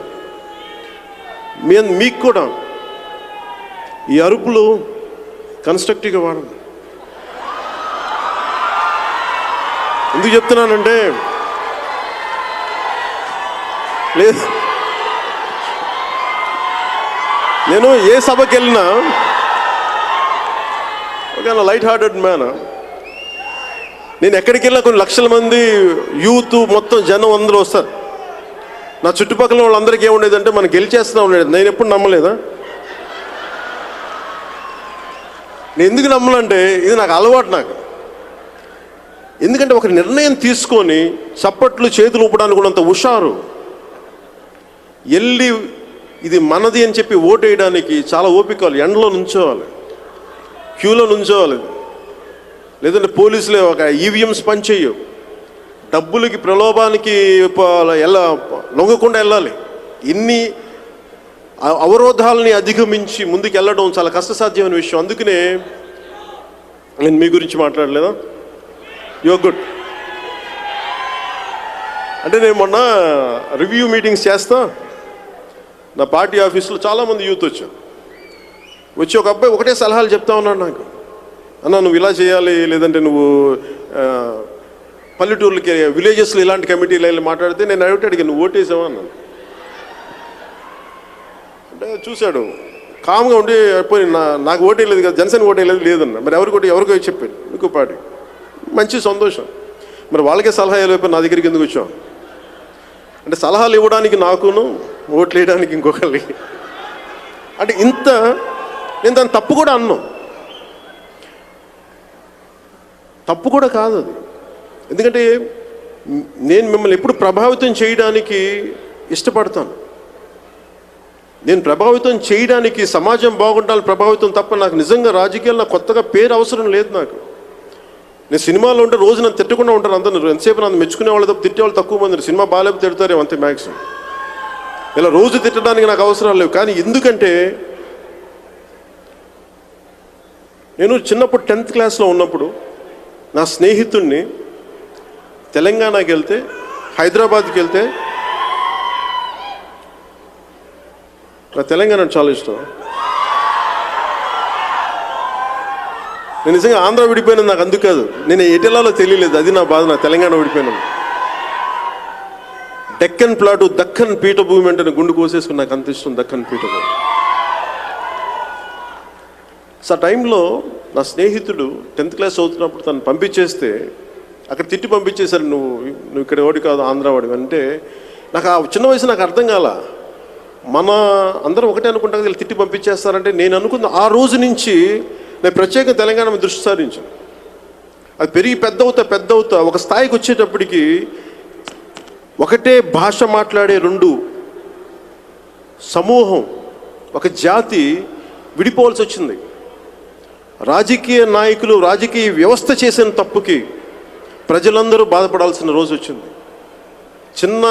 మీకు కూడా ఈ అరుపులు కన్స్ట్రక్టివ్గా వాడండి. ఎందుకు చెప్తున్నానంటే లేదు, నేను ఏ సభకి వెళ్ళినా ఒక లైట్ హార్టెడ్ మ్యాన్. నేను ఎక్కడికి వెళ్ళినా కొన్ని లక్షల మంది యూత్ మొత్తం జనం అందరూ వస్తారు. నా చుట్టుపక్కల వాళ్ళందరికీ ఏముండేదంటే మనం గెలిచేస్తూ ఉండేది. నేను ఎప్పుడు నమ్మలేదా? నేను ఎందుకు నమ్మనంటే ఇది నాకు అలవాటు. నాకు ఎందుకంటే ఒక నిర్ణయం తీసుకొని చప్పట్లు చేతులు ఊపడానికి కూడా అంత హుషారు. వెళ్ళి ఇది మనది అని చెప్పి ఓటు వేయడానికి చాలా ఓపిక. ఎండలో నుంచోవాలి, క్యూలో నుంచోవాలి, లేదంటే పోలీసులే ఒక ఈవీఎంస్ పనిచేయవు. డబ్బులకి ప్రలోభానికి లొంగకుండా వెళ్ళాలి. ఇన్ని అవరోధాలని అధిగమించి ముందుకు వెళ్ళడం చాలా కష్టసాధ్యమైన విషయం. అందుకనే నేను మీ గురించి మాట్లాడలేదా? Your good. అంటే నేను మొన్న రివ్యూ మీటింగ్స్ చేస్తా, నా పార్టీ ఆఫీస్లో చాలామంది యూత్ వచ్చి ఒక అబ్బాయి ఒకటే సలహాలు చెప్తా ఉన్నాడు నాకు. అన్న నువ్వు ఇలా చేయాలి, లేదంటే నువ్వు పల్లెటూర్లకి విలేజెస్లో ఇలాంటి కమిటీలు వెళ్ళి మాట్లాడితే నేను అడిగాను నువ్వు ఓటేసావా అన్నాను. అంటే చూశాడు కామ్గా ఉండి పోయి నాకు ఓటేయలేదు కదా, జనసేన ఓటేయలేదు లేదన్న. మరి ఎవరికో చెప్పాను ఇంకో పార్టీ. మంచి సంతోషం. మరి వాళ్ళకే సలహా వెళ్ళిపోయి నా దగ్గరికి ఎందుకు వచ్చాం అంటే సలహాలు ఇవ్వడానికి నాకును, ఓట్లు వేయడానికి ఇంకొకరికి. అంటే నేను దాన్ని తప్పు కూడా అన్నాను, తప్పు కూడా కాదు అది. ఎందుకంటే నేను మిమ్మల్ని ఎప్పుడు ప్రభావితం చేయడానికి ఇష్టపడతాను. నేను ప్రభావితం చేయడానికి, సమాజం బాగుండాలని ప్రభావితం తప్ప నాకు నిజంగా రాజకీయాలు నాకు కొత్తగా పేరు అవసరం లేదు. నాకు నేను సినిమాలో ఉంటే రోజు నన్ను తిట్టకుండా ఉంటాను అందరూ. ఎంతసేపు నన్ను మెచ్చుకునే వాళ్ళు తప్ప తిట్టేవాళ్ళు తక్కువ మంది. సినిమా బాగాలేపు తిడతారేమో అంతే మ్యాక్సిమం. ఇలా రోజు తిట్టడానికి నాకు అవసరాలు లేవు. కానీ ఎందుకంటే నేను చిన్నప్పుడు 10th క్లాస్లో ఉన్నప్పుడు నా స్నేహితుడిని తెలంగాణకి వెళ్తే, హైదరాబాద్కి వెళ్తే, నా తెలంగాణ చాలా ఇష్టం. నేను నిజంగా ఆంధ్ర విడిపోయినా నాకు అందుకు కాదు, నేను ఎటెల్లాలో తెలియలేదు, అది నా బాధ. నా తెలంగాణ విడిపోయినాను. డెక్కన్ ప్లాటు, దక్కన్ పీఠభూమి అంటే గుండు కోసేసుకుని నాకు అంత ఇష్టం. దక్కన్ పీఠభూమి సో ఆ టైంలో నా స్నేహితుడు 10th క్లాస్ చదువుతున్నప్పుడు తను పంపించేస్తే అక్కడ తిట్టి పంపించేశారు, నువ్వు ఇక్కడ ఓడి కాదు ఆంధ్ర వాడి అంటే. నాకు ఆ చిన్న వయసు నాకు అర్థం కాల. మన అందరం ఒకటే అనుకుంటాం, వీళ్ళు తిట్టి పంపించేస్తారంటే. నేను అనుకున్న ఆ రోజు నుంచి నేను ప్రత్యేకంగా తెలంగాణ మీద దృష్టి సారించాను. అది పెరిగి పెద్ద అవుతా ఒక స్థాయికి వచ్చేటప్పటికి ఒకటే భాష మాట్లాడే రెండు సమూహం, ఒక జాతి విడిపోవాల్సి వచ్చింది. రాజకీయ నాయకులు, రాజకీయ వ్యవస్థ చేసిన తప్పుకి ప్రజలందరూ బాధపడాల్సిన రోజు వచ్చింది. చిన్న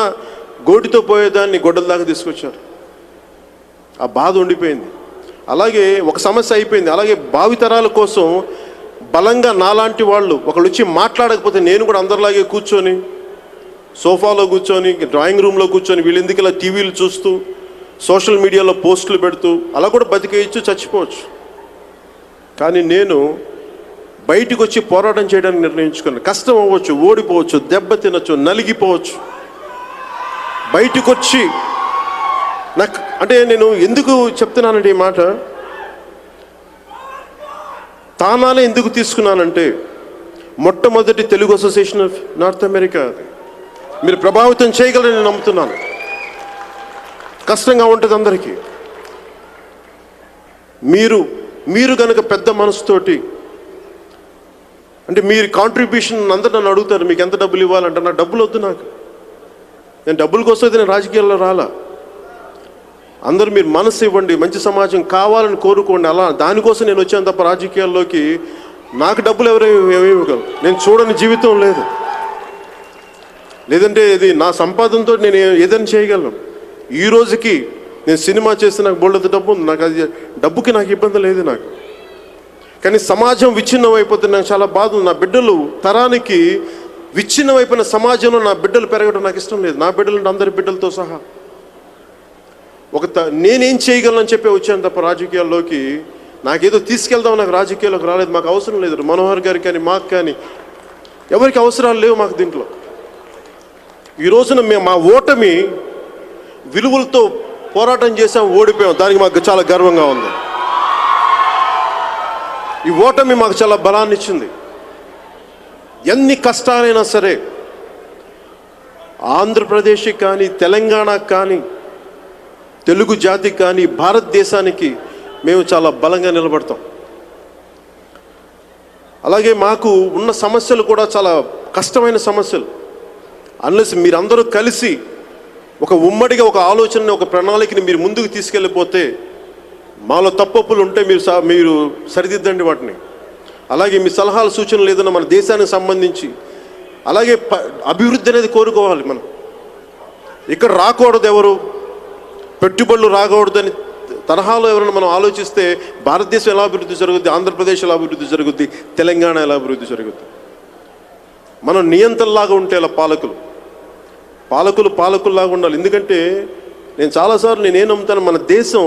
గోటితో పోయేదాన్ని గొడ్డల దాకా తీసుకొచ్చారు. ఆ బాధ ఉండిపోయింది. అలాగే ఒక సమస్య అయిపోయింది. అలాగే భావితరాల కోసం బలంగా నాలాంటి వాళ్ళు ఒకళ్ళు వచ్చి మాట్లాడకపోతే నేను కూడా అందరిలాగే కూర్చొని సోఫాలో కూర్చొని, డ్రాయింగ్ రూమ్లో కూర్చొని, వీళ్ళెందుకు ఇలా టీవీలు చూస్తూ సోషల్ మీడియాలో పోస్టులు పెడుతూ అలా కూడా బతికేయచ్చు, చచ్చిపోవచ్చు. కానీ నేను బయటికి వచ్చి పోరాటం చేయడానికి నిర్ణయించుకున్నాను. కష్టం అవ్వచ్చు, ఓడిపోవచ్చు, దెబ్బ తినచ్చు, నలిగిపోవచ్చు. బయటికి వచ్చి నాకు అంటే నేను ఎందుకు చెప్తున్నానంటే ఈ మాట, తానాలే ఎందుకు తీసుకున్నానంటే మొట్టమొదటి Telugu association of north America. మీరు ప్రభావితం చేయగలరని నేను నమ్ముతున్నాను. కష్టంగా ఉంటుంది అందరికీ. మీరు కనుక పెద్ద మనసుతోటి అంటే మీరు కాంట్రిబ్యూషన్ అందరూ నన్ను అడుగుతారు, మీకు ఎంత డబ్బులు ఇవ్వాలంటే నా డబ్బులు వద్దు. నాకు నేను డబ్బుల కోసం అయితే నేను రాజకీయాల్లో రాలా. అందరూ మీరు మనసు ఇవ్వండి, మంచి సమాజం కావాలని కోరుకోండి, అలా దానికోసం నేను వచ్చాను తప్ప రాజకీయాల్లోకి నాకు డబ్బులు ఇవ్వగలరు. నేను చూడని జీవితం లేదు. లేదంటే ఇది నా సంపాదనతో నేను ఏదైనా చేయగలను. ఈ రోజుకి నేను సినిమా చేస్తే నాకు బోల్డంత డబ్బు ఉంది. నాకు అది డబ్బుకి నాకు ఇబ్బంది లేదు నాకు. కానీ సమాజం విచ్ఛిన్నం అయిపోతే నాకు చాలా బాధ ఉంది. నా బిడ్డలు తరానికి విచ్ఛిన్నం అయిపోయిన సమాజంలో నా బిడ్డలు పెరగడం నాకు ఇష్టం లేదు. నా బిడ్డలు అందరి బిడ్డలతో సహా నేనేం చేయగలను చెప్పి వచ్చాను తప్ప రాజకీయాల్లోకి నాకేదో తీసుకెళ్దాం, నాకు రాజకీయాల్లోకి రాలేదు. మాకు అవసరం లేదు. మనోహర్ గారికి కానీ మాకు కానీ ఎవరికి అవసరాలు లేవు మాకు దీంట్లో. ఈ రోజున మేము మా ఓటమి విలువలతో పోరాటం చేసాం, ఓడిపోయాం. దానికి మాకు చాలా గర్వంగా ఉంది. ఈ ఓటమి మాకు చాలా బలాన్ని ఇచ్చింది. ఎన్ని కష్టాలైనా సరే ఆంధ్రప్రదేశ్కి కానీ, తెలంగాణకు కానీ, తెలుగు జాతికి కానీ, భారతదేశానికి మేము చాలా బలంగా నిలబడతాం. అలాగే మాకు ఉన్న సమస్యలు కూడా చాలా కష్టమైన సమస్యలు. అన్లెస్ మీరందరూ కలిసి ఒక ఉమ్మడిగా ఒక ఆలోచనని, ఒక ప్రణాళికని మీరు ముందుకు తీసుకెళ్ళిపోతే, మాలో తప్పులు ఉంటే మీరు సరిదిద్దండి వాటిని. అలాగే మీ సలహాలు సూచనలు ఏదైనా మన దేశానికి సంబంధించి, అలాగే అభివృద్ధి అనేది కోరుకోవాలి. మనం ఇక్కడ రాకూడదు, ఎవరు పెట్టుబడులు రాకూడదని తరహాలో ఎవరైనా మనం ఆలోచిస్తే భారతదేశం ఎలా అభివృద్ధి జరుగుద్ది, ఆంధ్రప్రదేశ్ ఎలా అభివృద్ధి జరుగుద్ది, తెలంగాణ ఎలా అభివృద్ధి జరుగుద్ది. మనం నియంత్రణలాగా ఉంటే అలా పాలకుల్లాగా ఉండాలి. ఎందుకంటే నేను చాలాసార్లు నేనేం నమ్ముతాను, మన దేశం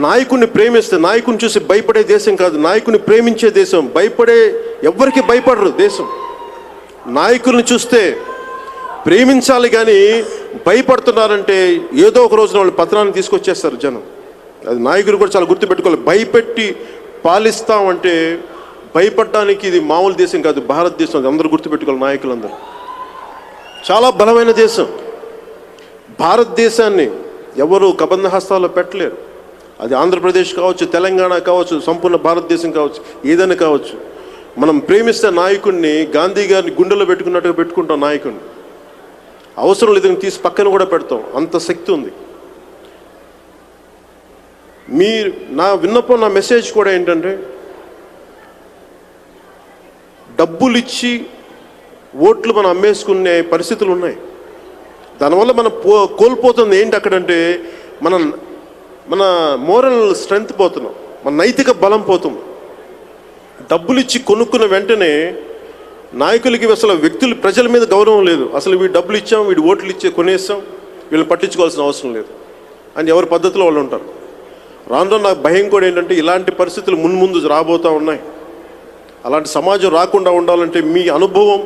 నాయకుడిని ప్రేమిస్తే, నాయకుడిని చూసి భయపడే దేశం కాదు, నాయకుడిని ప్రేమించే దేశం. ఎవ్వరికి భయపడరు దేశం. నాయకుల్ని చూస్తే ప్రేమించాలి, కానీ భయపడుతున్నారంటే ఏదో ఒక రోజున వాళ్ళు పతనాన్ని తీసుకొచ్చేస్తారు జనం. అది నాయకులు కూడా చాలా గుర్తుపెట్టుకోవాలి. భయపెట్టి పాలిస్తామంటే భయపడడానికి ఇది మామూలు దేశం కాదు, భారతదేశం. అది అందరూ గుర్తుపెట్టుకోవాలి. నాయకులందరూ చాలా బలమైన దేశం. భారతదేశాన్ని ఎవరు కబంధ హస్తాల్లో పెట్టలేరు. అది ఆంధ్రప్రదేశ్ కావచ్చు, తెలంగాణ కావచ్చు, సంపూర్ణ భారతదేశం కావచ్చు, ఏదైనా కావచ్చు. మనం ప్రేమిస్తే నాయకుడిని గాంధీ గారిని గుండెలో పెట్టుకున్నట్టుగా పెట్టుకుంటాం. నాయకుడిని అవసరం లేదని తీసి పక్కన కూడా పెడతాం. అంత శక్తి ఉంది. నా విన్నపం, నా మెసేజ్ కూడా ఏంటంటే, డబ్బులు ఇచ్చి ఓట్లు మనం అమ్మేసుకునే పరిస్థితులు ఉన్నాయి. దానివల్ల మనం కోల్పోతుంది ఏంటి అక్కడంటే, మన మోరల్ స్ట్రెంగ్త్ పోతున్నాం, మన నైతిక బలం పోతుంది. డబ్బులు ఇచ్చి కొనుక్కున్న వెంటనే నాయకులకి అసలు ప్రజల మీద గౌరవం లేదు. అసలు వీడు డబ్బులు ఇచ్చాం, వీడు ఓట్లు కొనేస్తాం, వీళ్ళని పట్టించుకోవాల్సిన అవసరం లేదు అని ఎవరి పద్ధతిలో వాళ్ళు ఉంటారు. రాను నాకు భయం కూడా ఏంటంటే, ఇలాంటి పరిస్థితులు ముందు రాబోతూ ఉన్నాయి. అలాంటి సమాజం రాకుండా ఉండాలంటే మీ అనుభవం,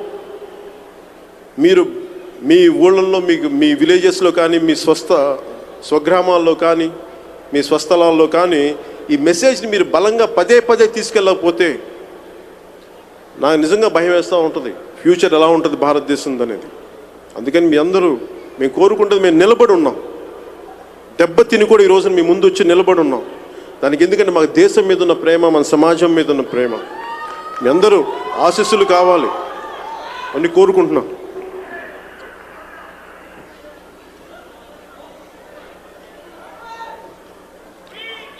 మీరు మీ ఊళ్ళల్లో, మీ విలేజెస్లో కానీ, మీ స్వగ్రామాల్లో కానీ, మీ స్వస్థలాల్లో కానీ ఈ మెసేజ్ని మీరు బలంగా పదే పదే తీసుకెళ్ళకపోతే నాకు నిజంగా భయం వేస్తూ ఉంటుంది, ఫ్యూచర్ ఎలా ఉంటుంది భారతదేశం అనేది. అందుకని మీ అందరూ మేము కోరుకుంటుంది, మేము నిలబడి ఉన్నాం, దెబ్బతిని కూడా ఈరోజు మీ ముందు వచ్చి నిలబడి ఉన్నాం. దానికి ఎందుకంటే మాకు దేశం మీద ఉన్న ప్రేమ, మన సమాజం మీద ఉన్న ప్రేమ. మీ అందరూ ఆశీస్సులు కావాలి అని కోరుకుంటున్నాం.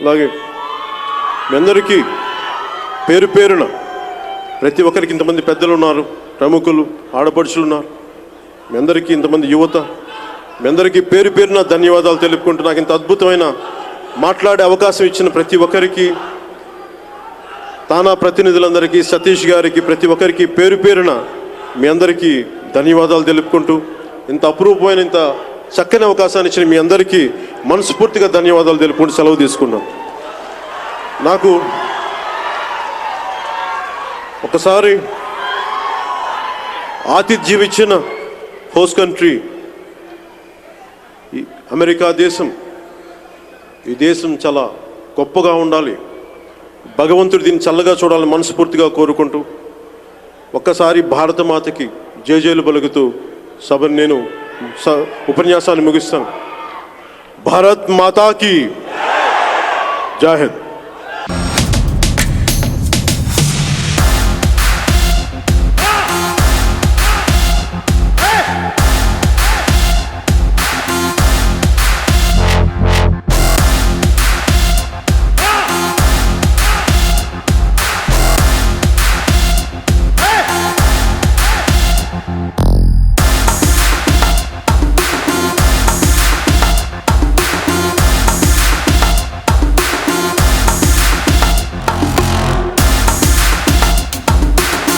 అలాగే మీ అందరికీ పేరు పేరున ప్రతి ఒక్కరికి ఇంతమంది పెద్దలు ఉన్నారు, ప్రముఖులు, ఆడపడుచులు ఉన్నారు. మీ అందరికీ ఇంతమంది యువత, మీ అందరికీ పేరు పేరున ధన్యవాదాలు తెలుపుకుంటూ నాకు ఇంత అద్భుతమైన మాట్లాడే అవకాశం ఇచ్చిన ప్రతి ఒక్కరికి, తానా ప్రతినిధులందరికీ, సతీష్ గారికి, ప్రతి ఒక్కరికి పేరు పేరున మీ అందరికీ ధన్యవాదాలు తెలుపుకుంటూ ఇంత అపురూపమైన ఇంత చక్కని అవకాశాన్ని ఇచ్చిన మీ అందరికీ మనస్ఫూర్తిగా ధన్యవాదాలు తెలుపుకుంటూ సెలవు తీసుకున్నాం. నాకు ఒకసారి ఆతిథ్యం ఇచ్చిన హోస్ట్ కంట్రీ ఈ అమెరికా దేశం, ఈ దేశం చాలా గొప్పగా ఉండాలి, భగవంతుడు దీన్ని చల్లగా చూడాలని మనస్ఫూర్తిగా కోరుకుంటూ ఒక్కసారి భారతమాతకి జయజయలు పలుకుతూ సభను నేను ఉపన్యాసాన్ని ముగిస్తాను. భారత్ మాతాకి జై హింద్.